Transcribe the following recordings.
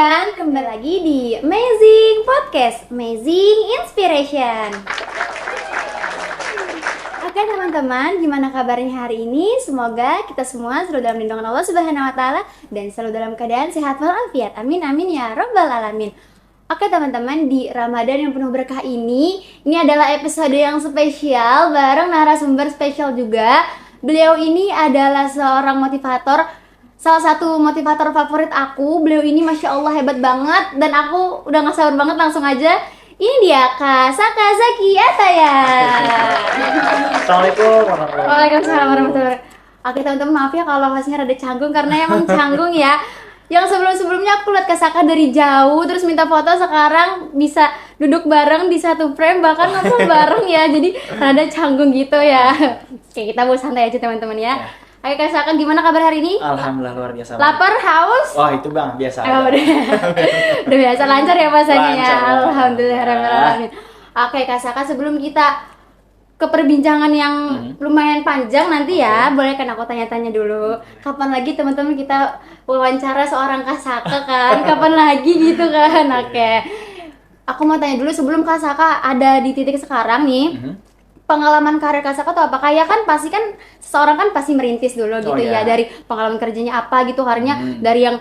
Dan kembali lagi di Amazing Podcast, Amazing Inspiration. Oke teman-teman, gimana kabarnya hari ini? Semoga kita semua selalu dalam lindungan Allah Subhanahu wa Ta'ala dan selalu dalam keadaan sehat walafiat. Amin amin ya Rabbal alamin. Oke teman-teman, di Ramadan yang penuh berkah ini adalah episode yang spesial bareng narasumber spesial juga. Beliau ini adalah seorang motivator, salah satu motivator favorit aku. Beliau ini Masya Allah hebat banget dan aku udah gak sabar banget, langsung aja. Ini dia Kak Saka Zakia Ataya. Assalamualaikum warahmatullahi wabarakatuh. Waalaikumsalam warahmatullahi wabarakatuh. Oke teman-teman, maaf ya kalau masnya rada canggung karena emang canggung ya. Yang sebelum-sebelumnya aku lihat Kak Saka dari jauh terus minta foto, sekarang bisa duduk bareng di satu frame, bahkan ngobrol bareng ya. Jadi rada canggung gitu ya. Oke, kita mau santai aja teman-teman ya. Oke Kak Saka, gimana kabar hari ini? Alhamdulillah luar biasa. Lapar, haus? Wah itu bang biasa. Udah biasa, lancar ya puasanya ya. Lancar. Alhamdulillahirrahmanirrahim. Oke Kak Saka, sebelum kita ke perbincangan yang lumayan panjang nanti ya, boleh kan aku tanya-tanya dulu, kapan lagi teman-teman kita wawancara seorang Kak Saka kan? Kapan lagi gitu kan? Oke. Aku mau tanya dulu, sebelum Kak Saka ada di titik sekarang nih, pengalaman karir Kak Saka tuh apa? Kayak kan pasti kan seseorang kan pasti merintis dulu gitu ya, dari pengalaman kerjanya apa gitu, karirnya dari yang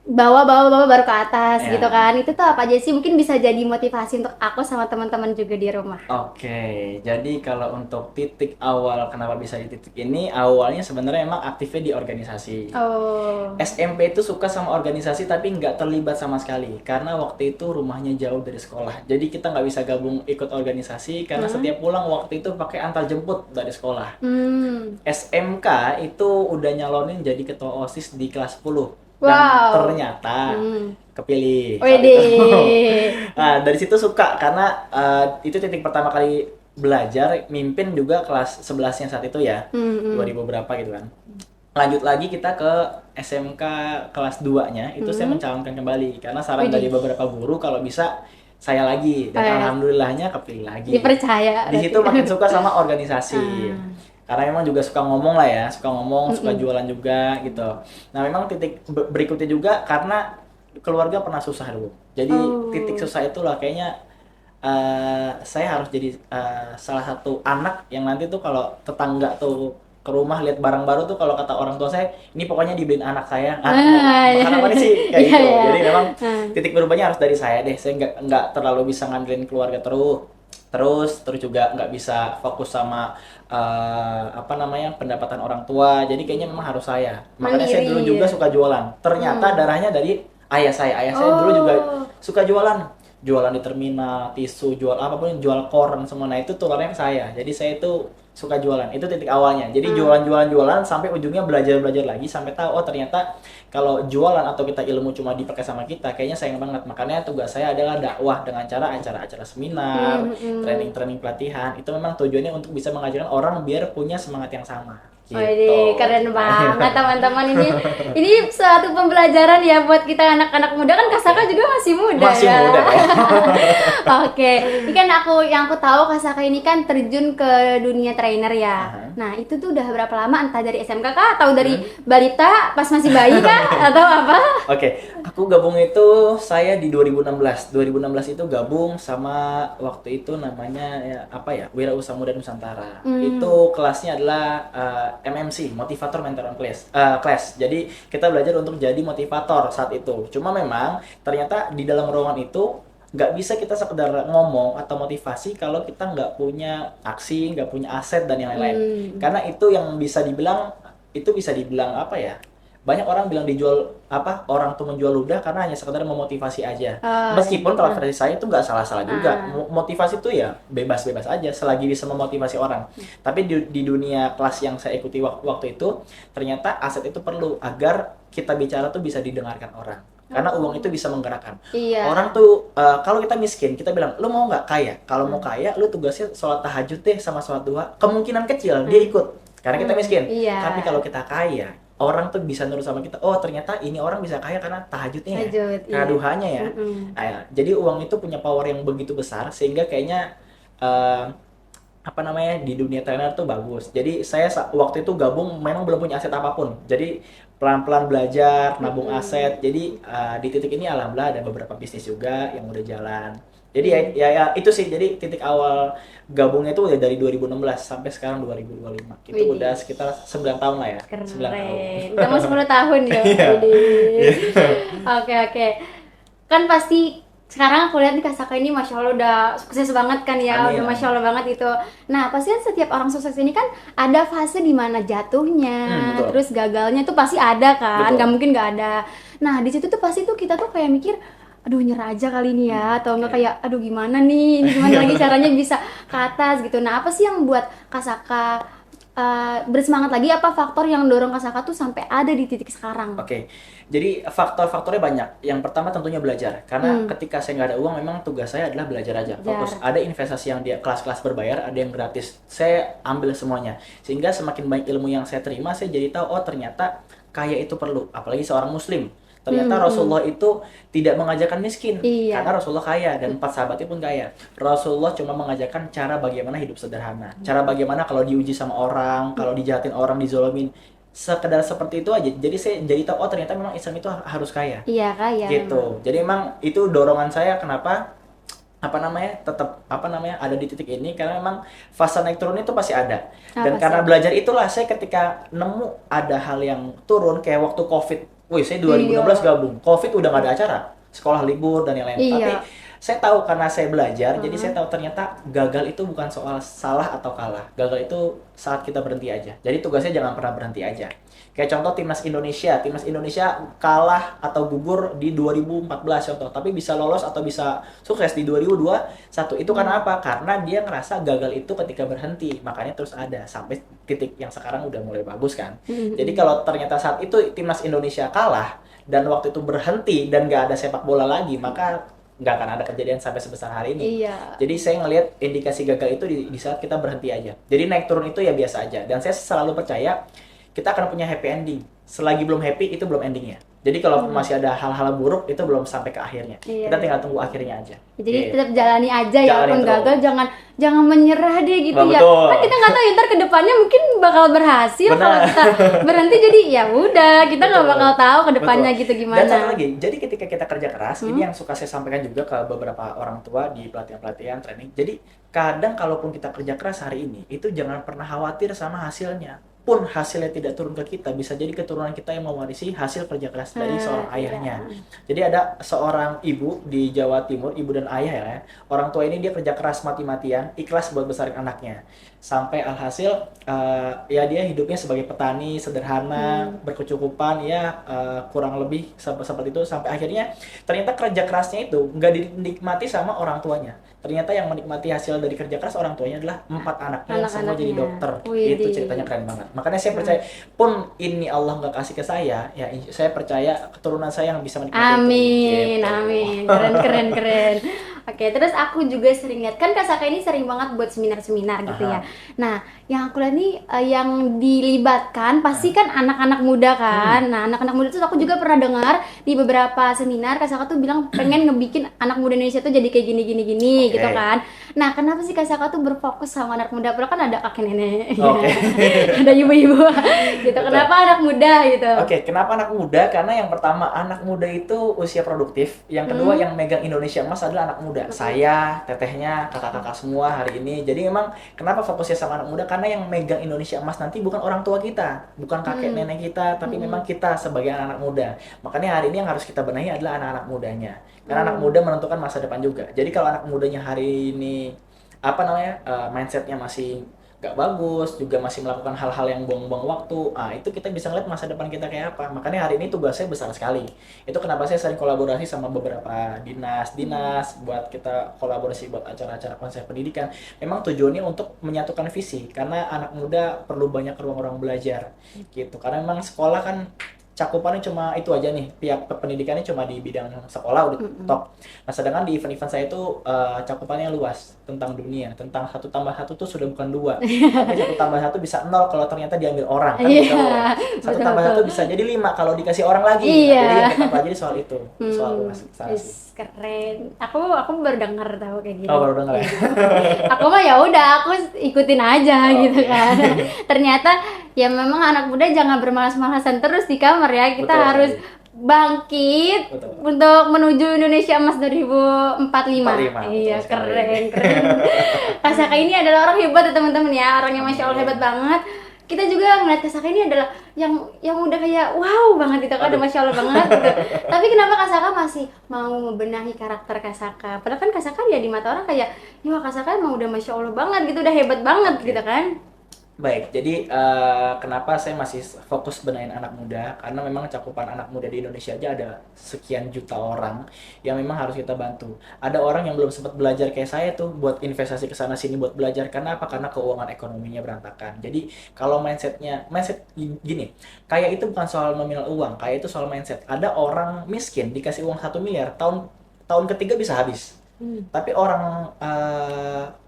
bawa baru ke atas gitu kan. Itu tuh apa aja sih? Mungkin bisa jadi motivasi untuk aku sama teman-teman juga di rumah. Oke, jadi kalau untuk titik awal kenapa bisa di titik ini, awalnya sebenarnya emang aktifnya di organisasi. Oh. SMP itu suka sama organisasi tapi nggak terlibat sama sekali karena waktu itu rumahnya jauh dari sekolah. Jadi kita nggak bisa gabung ikut organisasi karena setiap pulang waktu itu pakai antar jemput dari sekolah. SMK itu udah nyalonin jadi ketua OSIS di kelas 10. Dan ternyata kepilih. Nah, dari situ suka karena itu titik pertama kali belajar, mimpin juga kelas 11-nya saat itu ya. 2000 berapa gitu kan. Lanjut lagi kita ke SMK kelas 2-nya, itu saya mencalonkan kembali karena saran dari beberapa guru kalau bisa saya lagi, dan alhamdulillahnya kepilih lagi. Dipercaya. Di situ makin suka sama organisasi. Karena memang juga suka ngomong lah ya, suka ngomong, suka jualan juga gitu. Nah memang titik berikutnya juga karena keluarga pernah susah dulu. Jadi titik susah itulah kayaknya saya harus jadi salah satu anak yang nanti tuh kalau tetangga tuh ke rumah lihat barang baru tuh, kalau kata orang tua saya, ini pokoknya dibeliin anak saya. Harapannya sih kayak gitu. Jadi memang titik berubahnya harus dari saya deh. Saya nggak terlalu bisa ngandelin keluarga terus juga nggak bisa fokus sama pendapatan orang tua. Jadi kayaknya memang harus saya. Makanya saya dulu juga suka jualan. Ternyata darahnya dari ayah saya dulu juga suka jualan di terminal, tisu, jual apapun, jual koran semua. Nah itu tularnya ke saya. Jadi saya itu suka jualan. Itu titik awalnya. Jadi jualan sampai ujungnya belajar lagi sampai tahu oh ternyata kalau jualan atau kita ilmu cuma dipakai sama kita, kayaknya sayang banget. Makanya tugas saya adalah dakwah dengan cara acara-acara seminar, training pelatihan. Itu memang tujuannya untuk bisa mengajarkan orang biar punya semangat yang sama. Gitu. Wih, keren banget teman-teman. Ini suatu pembelajaran ya buat kita anak-anak muda, kan Kak Saka juga masih muda. Masih ya? muda ya. Oke, ini kan yang aku tahu Kak Saka ini kan terjun ke dunia trainer ya. Nah itu tuh udah berapa lama? Entah dari SMK kah atau dari balita pas masih bayi kah atau apa? Oke, aku gabung itu saya di 2016. 2016 itu gabung sama waktu itu namanya Wira Usaha Muda Nusantara. Itu kelasnya adalah MMC, Motivator Mentor Class. Jadi kita belajar untuk jadi motivator saat itu. Cuma memang ternyata di dalam ruangan itu nggak bisa kita sekedar ngomong atau motivasi kalau kita nggak punya aksi, nggak punya aset dan yang lain-lain. Karena itu yang bisa dibilang apa ya? Banyak orang bilang orang tuh menjual ludah karena hanya sekedar memotivasi aja. Meskipun kalau versi saya itu nggak salah-salah juga. Motivasi itu ya bebas-bebas aja selagi bisa memotivasi orang. Tapi di dunia kelas yang saya ikuti waktu itu, ternyata aset itu perlu agar kita bicara tuh bisa didengarkan orang. Karena uang itu bisa menggerakkan. Orang tuh kalau kita miskin, kita bilang, lu mau nggak kaya? Kalau mau kaya, lu tugasnya sholat tahajud deh sama sholat duha. Kemungkinan kecil dia ikut karena kita miskin. Tapi kalau kita kaya, orang tuh bisa nurut sama kita. Oh ternyata ini orang bisa kaya karena tahajudnya karena duhanya ya. Nah, jadi uang itu punya power yang begitu besar sehingga kayaknya apa namanya di dunia trainer tuh bagus. Jadi saya waktu itu gabung memang belum punya aset apapun. Jadi pelan-pelan belajar, nabung aset. Jadi di titik ini alhamdulillah ada beberapa bisnis juga yang udah jalan. Jadi ya itu sih. Jadi titik awal gabungnya itu udah dari 2016 sampai sekarang 2025. Itu Widih. udah sekitar 9 tahun lah ya. Keren. 9 tahun. Kamu 10 tahun ya. Iya. Widih. Oke. Kan pasti sekarang aku lihat nih Kak Saka ini Masya Allah udah sukses banget kan ya. Amin. Udah Masya Allah banget itu. Nah pasti kan setiap orang sukses ini kan ada fase dimana jatuhnya, Betul. terus gagalnya tuh pasti ada kan. Betul. Gak mungkin gak ada. Nah di situ tuh pasti tuh kita tuh kayak mikir, aduh nyerah aja kali ini ya, atau enggak kayak aduh gimana nih, ini gimana lagi caranya bisa ke atas gitu. Nah apa sih yang buat Kak Saka bersemangat lagi, apa faktor yang dorong Kak Saka tuh sampai ada di titik sekarang? Oke, jadi faktor-faktornya banyak. Yang pertama tentunya belajar, karena ketika saya nggak ada uang, memang tugas saya adalah belajar aja. Fokus. Ada investasi yang dia kelas-kelas berbayar, ada yang gratis. Saya ambil semuanya, sehingga semakin banyak ilmu yang saya terima, saya jadi tahu oh ternyata kaya itu perlu, apalagi seorang Muslim. Ternyata Rasulullah itu tidak mengajarkan miskin, Iya. karena Rasulullah kaya dan 4 sahabatnya pun kaya. Rasulullah cuma mengajarkan cara bagaimana hidup sederhana, cara bagaimana kalau diuji sama orang, kalau dijahatin orang, dizolomin, sekedar seperti itu aja. Jadi saya jadi tahu oh ternyata memang Islam itu harus kaya. Iya kaya. Gitu. Jadi memang itu dorongan saya kenapa tetap ada di titik ini, karena memang fase naik turun itu pasti ada. Dan karena belajar itulah saya ketika nemu ada hal yang turun kayak waktu Covid. Wih, saya 2016 gabung. Covid udah nggak ada acara, sekolah libur dan yang lain. Tapi saya tahu karena saya belajar, jadi saya tahu ternyata gagal itu bukan soal salah atau kalah. Gagal itu saat kita berhenti aja. Jadi tugasnya jangan pernah berhenti aja. Kayak contoh Timnas Indonesia kalah atau gugur di 2014 contoh, tapi bisa lolos atau bisa sukses di 2021. Itu karena apa? Karena dia ngerasa gagal itu ketika berhenti, makanya terus ada sampai titik yang sekarang udah mulai bagus kan. Jadi kalau ternyata saat itu Timnas Indonesia kalah dan waktu itu berhenti dan nggak ada sepak bola lagi, maka nggak akan ada kejadian sampai sebesar hari ini. Iya. Jadi saya ngelihat indikasi gagal itu di saat kita berhenti aja. Jadi naik turun itu ya biasa aja. Dan saya selalu percaya kita akan punya happy ending. Selagi belum happy itu belum endingnya. Jadi kalau masih ada hal-hal buruk itu belum sampai ke akhirnya. Iya. Kita tinggal tunggu akhirnya aja. Jadi tetap jalani aja ya, Jalani walaupun terus. gagal jangan menyerah deh gitu ya. Betul. Kan kita nggak tahu ya, ntar ke depannya mungkin bakal berhasil. Benar. Kalau kita berhenti jadi ya udah, kita nggak Betul. bakal tahu ke depannya Betul. gitu gimana. Dan satu lagi, jadi ketika kita kerja keras, ini yang suka saya sampaikan juga ke beberapa orang tua di pelatihan-pelatihan training. Jadi kadang kalaupun kita kerja keras hari ini, itu jangan pernah khawatir sama hasilnya. Pun hasilnya tidak turun ke kita, bisa jadi keturunan kita yang mewarisi hasil kerja keras dari seorang ayahnya. Jadi ada seorang ibu di Jawa Timur, ibu dan ayah ya. Orang tua ini dia kerja keras mati-matian, ikhlas buat besarin anaknya. Sampai alhasil ya dia hidupnya sebagai petani sederhana, berkecukupan ya, kurang lebih seperti itu, sampai akhirnya ternyata kerja kerasnya itu nggak dinikmati sama orang tuanya. Ternyata yang menikmati hasil dari kerja keras orang tuanya adalah 4 anaknya yang semua jadi dokter. Itu ceritanya keren banget. Makanya saya percaya pun ini Allah nggak kasih ke saya, ya saya percaya keturunan saya yang bisa menikmati Amin, itu. Gitu. amin. Keren. Oke, terus aku juga sering lihat, kan Kak Saka ini sering banget buat seminar-seminar gitu ya. Nah, yang aku lihat nih yang dilibatkan pasti kan anak-anak muda kan. Nah, anak-anak muda itu aku juga pernah dengar di beberapa seminar Kak Saka tuh bilang pengen ngebikin anak muda Indonesia tuh jadi kayak gini gitu kan. Nah, kenapa sih Kak Saka tuh berfokus sama anak muda? Padahal kan ada kakek nenek, ada ibu-ibu gitu. Kenapa anak muda gitu? Oke, kenapa anak muda? Karena yang pertama anak muda itu usia produktif. Yang kedua yang megang Indonesia Emas adalah anak muda. Saya, tetehnya, kakak-kakak semua hari ini. Jadi memang kenapa fokusnya sama anak muda? Karena yang megang Indonesia Emas nanti bukan orang tua kita, bukan kakek nenek kita, tapi memang kita sebagai anak-anak muda. Makanya hari ini yang harus kita benahi adalah anak-anak mudanya. Karena anak muda menentukan masa depan juga. Jadi kalau anak mudanya hari ini mindsetnya masih gak bagus, juga masih melakukan hal-hal yang buang-buang waktu, itu kita bisa ngeliat masa depan kita kayak apa. Makanya hari ini tugasnya besar sekali. Itu kenapa saya sering kolaborasi sama beberapa dinas buat kita kolaborasi buat acara-acara konsep pendidikan. Memang tujuannya untuk menyatukan visi, karena anak muda perlu banyak ruang-ruang belajar gitu. Karena memang sekolah kan cakupannya cuma itu aja nih, pihak pendidikannya cuma di bidang sekolah udah top. Nah sedangkan di event-event saya itu cakupannya luas tentang dunia, tentang 1+1 tuh sudah bukan 2, tapi 1+1 bisa 0 kalau ternyata diambil orang kan gitu. 1+1 bisa jadi 5 kalau dikasih orang lagi. Nah, jadi yang kita pelajari soal itu, soal luas. Keren. Aku baru dengar tahu kayak gini. Oh, baru dengar ya. Aku mah ya udah, aku ikutin aja gitu kan. Ternyata ya memang anak muda jangan bermalas-malasan terus di kamar ya. Kita Betul, harus bangkit untuk menuju Indonesia Emas 2045. Iya, keren. Kak Saka ini adalah orang hebat ya teman-teman ya, orang yang masya Allah hebat banget. Kita juga ngeliat Kak Saka ini adalah yang udah kayak wow banget gitu kan, udah masya Allah banget gitu. Tapi kenapa Kak Saka masih mau membenahi karakter Kak Saka? Padahal kan Kak Saka ya di mata orang kayak, ya Kak Saka emang udah masya Allah banget gitu, udah hebat banget gitu kan. Baik, jadi kenapa saya masih fokus benahin anak muda? Karena memang cakupan anak muda di Indonesia aja ada sekian juta orang yang memang harus kita bantu. Ada orang yang belum sempat belajar kayak saya tuh buat investasi ke sana sini buat belajar. Karena apa? Karena keuangan ekonominya berantakan. Jadi kalau mindset gini, kaya itu bukan soal nominal uang, kaya itu soal mindset. Ada orang miskin dikasih uang 1 miliar, tahun ketiga bisa habis. Tapi orang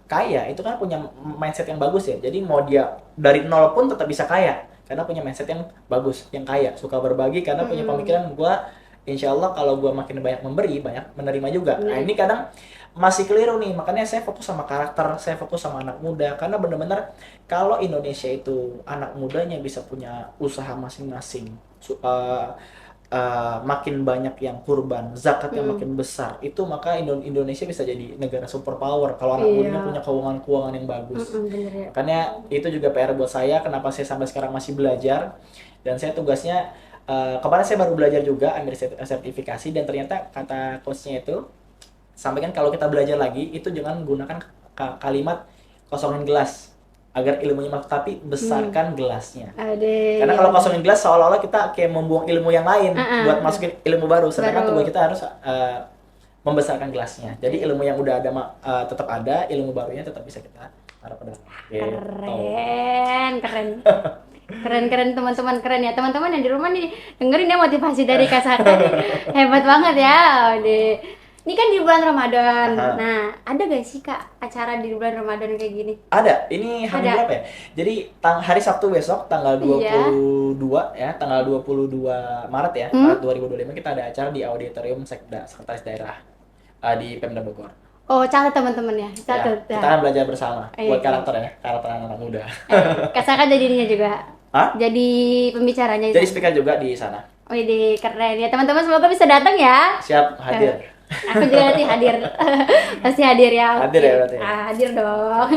kaya itu kan punya mindset yang bagus ya, jadi mau dia dari nol pun tetap bisa kaya karena punya mindset yang bagus, yang kaya, suka berbagi karena punya pemikiran gua insya Allah kalau gua makin banyak memberi, banyak menerima juga. Nah ini kadang masih keliru nih, makanya saya fokus sama karakter, saya fokus sama anak muda karena bener-bener kalau Indonesia itu anak mudanya bisa punya usaha masing-masing, makin banyak yang kurban, zakat yang makin besar, itu maka Indonesia bisa jadi negara superpower kalau anak mudanya punya keuangan yang bagus. Bener ya. Makanya itu juga PR buat saya, kenapa saya sampai sekarang masih belajar, dan saya tugasnya kemarin saya baru belajar juga ambil sertifikasi, dan ternyata kata coachnya itu sampaikan kalau kita belajar lagi itu jangan gunakan kalimat kosongin gelas agar ilmunya masuk, tapi besarkan gelasnya. Karena kalau kosongin gelas seolah-olah kita kayak membuang ilmu yang lain buat masukin ilmu baru. Sedangkan tugas kita harus membesarkan gelasnya. Jadi ilmu yang udah ada tetap ada, ilmu barunya tetap bisa kita taruh ke dalam. Keren teman-teman, keren ya teman-teman yang di rumah nih, dengerin ya motivasi dari Kak Saka nih. Hebat banget ya. Ini kan di bulan Ramadan. Nah, ada gak sih Kak acara di bulan Ramadan kayak gini? Ada. Ini hari berapa ya? Jadi hari Sabtu besok tanggal 22 ya, tanggal 22 Maret ya, Maret 2025 kita ada acara di auditorium Sekda, Sekretaris Daerah di Pemda Bogor. Oh, catat teman-teman ya. Catat. Ya, kita akan belajar bersama buat karakter anak muda. Kak Saka jadinya juga. Jadi pembicaranya. Jadi speaker juga di sana. Wih, keren ya. Teman-teman semoga bisa datang ya. Siap, hadir. Aku juga nanti hadir. Pasti hadir ya. Hadir ya berarti. Hadir dong.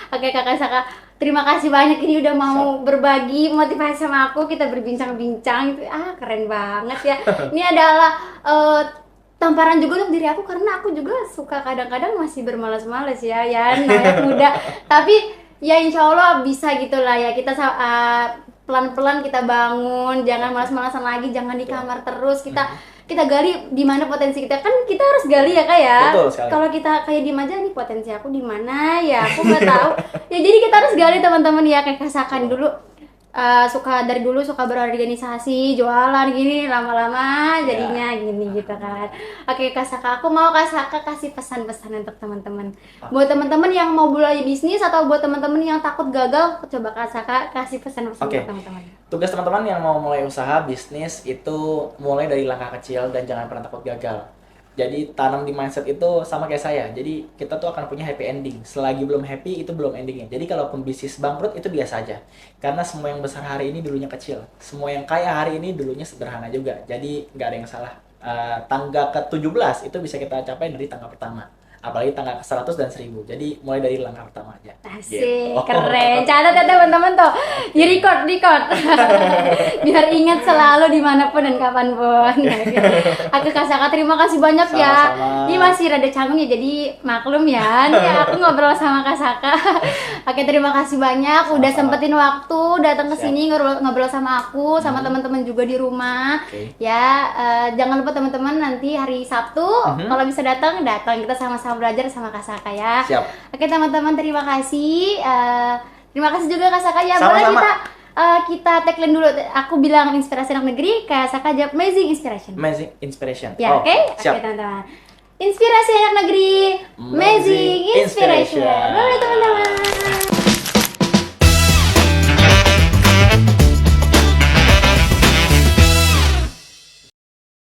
Oke Kakak Saka, terima kasih banyak ini udah mau berbagi motivasi sama aku. Kita berbincang-bincang. Keren banget ya. Ini adalah tamparan juga untuk diri aku karena aku juga suka kadang-kadang masih bermalas-malas ya, anak muda. Tapi ya insya Allah bisa gitulah ya. Kita pelan-pelan kita bangun, jangan malas-malasan lagi, jangan di kamar terus. Kita gali di mana potensi kita, kan kita harus gali ya Kak ya. Betul sekali. Kalau kita kayak diem aja nih potensi aku di mana ya, aku nggak tahu. Ya jadi kita harus gali teman-teman ya, kayak Kak Saka dulu dari dulu suka berorganisasi, jualan gini, lama-lama jadinya gini gitu kan. Oke Kak Saka, aku mau Kak Saka kasih pesan-pesan untuk teman-teman. Buat teman-teman yang mau mulai bisnis atau buat teman-teman yang takut gagal, coba Kak Saka kasih pesan-pesan untuk teman-teman. Tugas teman-teman yang mau mulai usaha bisnis itu mulai dari langkah kecil dan jangan pernah takut gagal. Jadi tanam di mindset itu sama kayak saya. Jadi kita tuh akan punya happy ending. Selagi belum happy itu belum endingnya. Jadi kalaupun bisnis bangkrut itu biasa aja. Karena semua yang besar hari ini dulunya kecil. Semua yang kaya hari ini dulunya sederhana juga. Jadi nggak ada yang salah. Tangga ke-17 itu bisa kita capai dari tangga pertama. Apalagi tangga ke-100 dan 1000. Jadi mulai dari langkah pertama aja. Asik, gitu. Keren. Catat ya teman-teman tuh. Di record. Biar ingat selalu dimanapun dan kapanpun. Aku Kak Saka terima kasih banyak ya. Ini masih rada canggung ya, jadi maklum ya. Nih aku ngobrol sama Kak Saka. Oke, terima kasih banyak udah sempetin waktu datang ke sini ngobrol sama aku, sama teman-teman juga di rumah. Ya, jangan lupa teman-teman nanti hari Sabtu kalau bisa datang kita sama-sama belajar sama Kak Saka ya. Siap. Oke teman-teman, terima kasih. Terima kasih juga Kak Saka ya. Sama-sama. Boleh kita kita tagline dulu. Aku bilang inspirasi anak negeri, Kak Saka jawab amazing inspiration. Amazing inspiration. Ya, oke? Siap. Oke, teman-teman. Inspirasi anak negeri, amazing inspiration. Bye teman-teman.